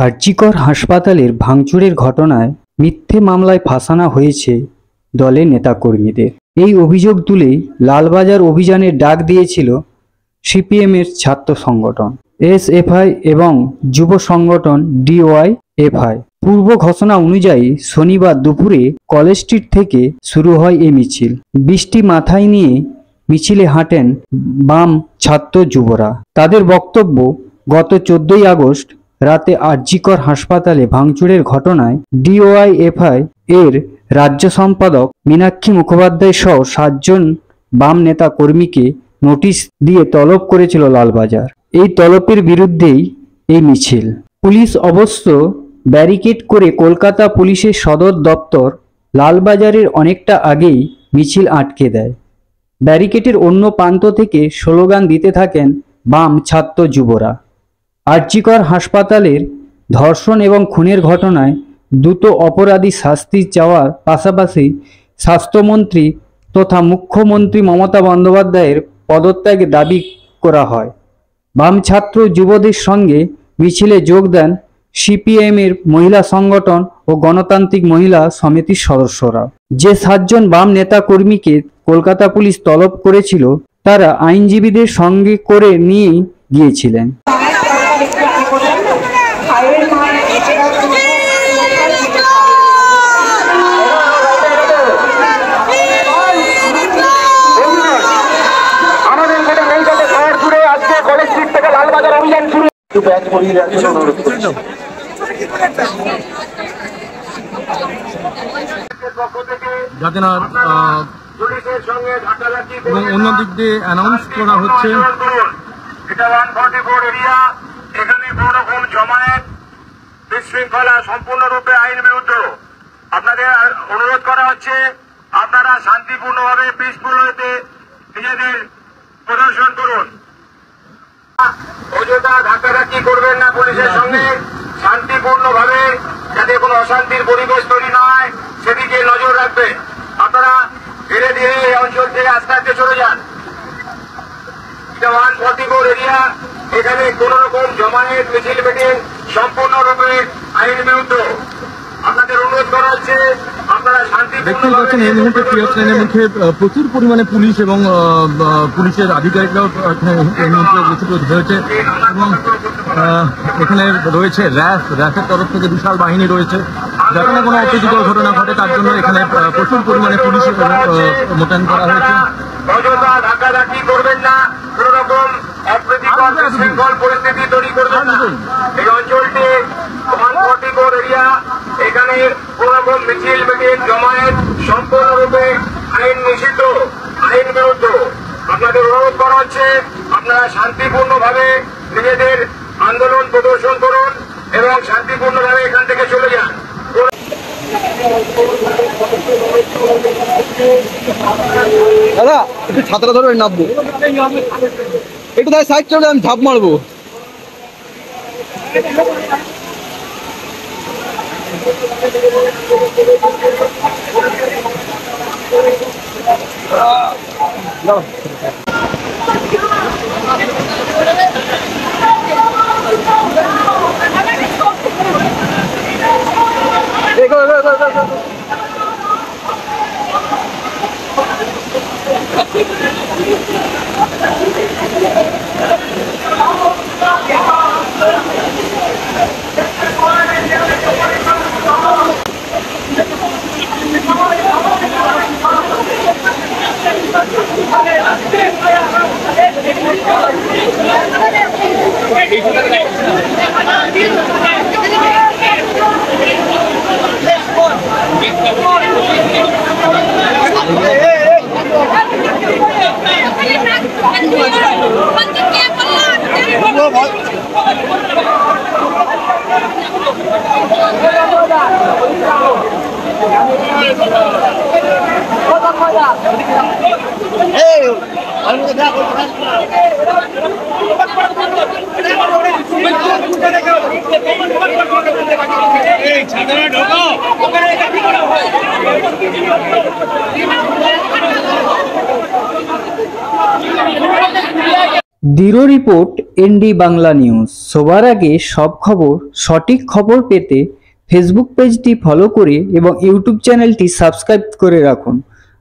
আরজিকর হাসপাতালের ভাঙচুরের ঘটনায় মিথ্যে মামলায় ফাঁসানো হয়েছে দলের নেতাকর্মীদের। এই অভিযোগ তুলেই লালবাজার অভিযানের ডাক দিয়েছিল সিপিএমের ছাত্র সংগঠন এসএফআই এবং যুব সংগঠন ডিওয়াইএফআই। পূর্ব ঘোষণা অনুযায়ী শনিবার দুপুরে কলেজ স্ট্রিট থেকে শুরু হয় এই মিছিল। বৃষ্টি মাথায় নিয়ে মিছিলে হাঁটেন বাম ছাত্র যুবরা। তাদের বক্তব্য, গত 14ই আগস্ট রাতে আরজিকর হাসপাতালে ভাঙচুরের ঘটনায় ডিওয়াইএফআই এর রাজ্য সম্পাদক মীনাক্ষী মুখোপাধ্যায় সহ 7 জন বাম নেতা কর্মীকে নোটিশ দিয়ে তলব করেছিল লালবাজার। এই তলবের বিরুদ্ধেই এই মিছিল। পুলিশ অবশ্য ব্যারিকেড করে কলকাতা পুলিশের সদর দপ্তর লালবাজারের অনেকটা আগেই মিছিল আটকে দেয়। ব্যারিকেডের অন্য প্রান্ত থেকে স্লোগান দিতে থাকেন বাম ছাত্র যুবরা। আরজিকর হাসপাতালের ধর্ষণ এবং খুনের ঘটনায় দ্রুত অপরাধী শাস্তি চাওয়ার পাশাপাশি স্বাস্থ্যমন্ত্রী তথা মুখ্যমন্ত্রী মমতা বন্দ্যোপাধ্যায়ের পদত্যাগের দাবি করা হয়। বাম ছাত্র যুবদের সঙ্গে মিছিলে যোগ দেন সিপিএমের মহিলা সংগঠন ও গণতান্ত্রিক মহিলা সমিতির সদস্যরা। যে 7 জন বাম নেতা কর্মীকে কলকাতা পুলিশ তলব করেছিল তারা আইনজীবীদের সঙ্গে করে নিয়ে গিয়েছিলেন। যাতে না এবং অন্য দিক দিয়ে অ্যানাউন্স করা হচ্ছে এটা 144 এরিয়া। এখানে কোনো রকম জমায়েত বিশৃঙ্খলা সম্পূর্ণরূপে আইন বিরুদ্ধ। আপনাদের অনুরোধ করা হচ্ছে আপনারা শান্তিপূর্ণভাবে পিসফুল হতে নিজেদের প্রদর্শন করুন। অযথা ধাক্কাধাক্কি করবেন না পুলিশের সঙ্গে। শান্তিপূর্ণভাবে যাতে কোনো অশান্তির পরিবেশ তৈরি না হয় সেদিকে নজর রাখবেন। আপনারা ধীরে ধীরে এই অঞ্চল থেকে আস্তে আস্তে চলে যান। এটা 144 এরিয়া। এখানে কোন রকম জমায়েত মিছিল মিটিং সম্পূর্ণরূপে আইন বিরুদ্ধ। আপনাদের অনুরোধ করা হচ্ছে আপনারা দেখতেই পাচ্ছেন এই মুহূর্তে ট্রেনের মুখে প্রচুর পরিমাণে পুলিশ এবং পুলিশের আধিকারিকরাও এই মুহূর্তে উপস্থিত হয়েছে এবং এখানে রয়েছে র্যাফের তরফ থেকে বিশাল বাহিনী রয়েছে। যাতে না কোনো অপ্রীতিকর ঘটনা ঘটে তার জন্য এখানে প্রচুর পরিমাণে পুলিশ মোতায়েন করা হয়েছে। অযথা ধাক্কাধাক্কি করবেন না, কোন রকম অপ্রীতিকর বিশৃঙ্খল পরিস্থিতি তৈরি করবেন না। এই অঞ্চলটি 144 এরিয়া। এখানে কোন রকম মিছিল মিটিং জমায়েত সম্পূর্ণরূপে আইন নিষিদ্ধ, আইন বিরুদ্ধ। আপনাদের অনুরোধ করা হচ্ছে আপনারা শান্তিপূর্ণভাবে নিজেদের আন্দোলন প্রদর্শন করুন এবং শান্তিপূর্ণভাবে এখান থেকে চলে যান। দাদা একটু ছাত্রা ধরে নামবো, একটু তাই সাইড চলে আমি ঝাঁপ মারবো। Bureau report ND Bangla news. সবার আগে সব খবর, সঠিক খবর পেতে ফেসবুক পেজটি ফলো করে এবং ইউটিউব চ্যানেলটি সাবস্ক্রাইব করে রাখুন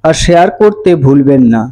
আর শেয়ার করতে ভুলবেন না।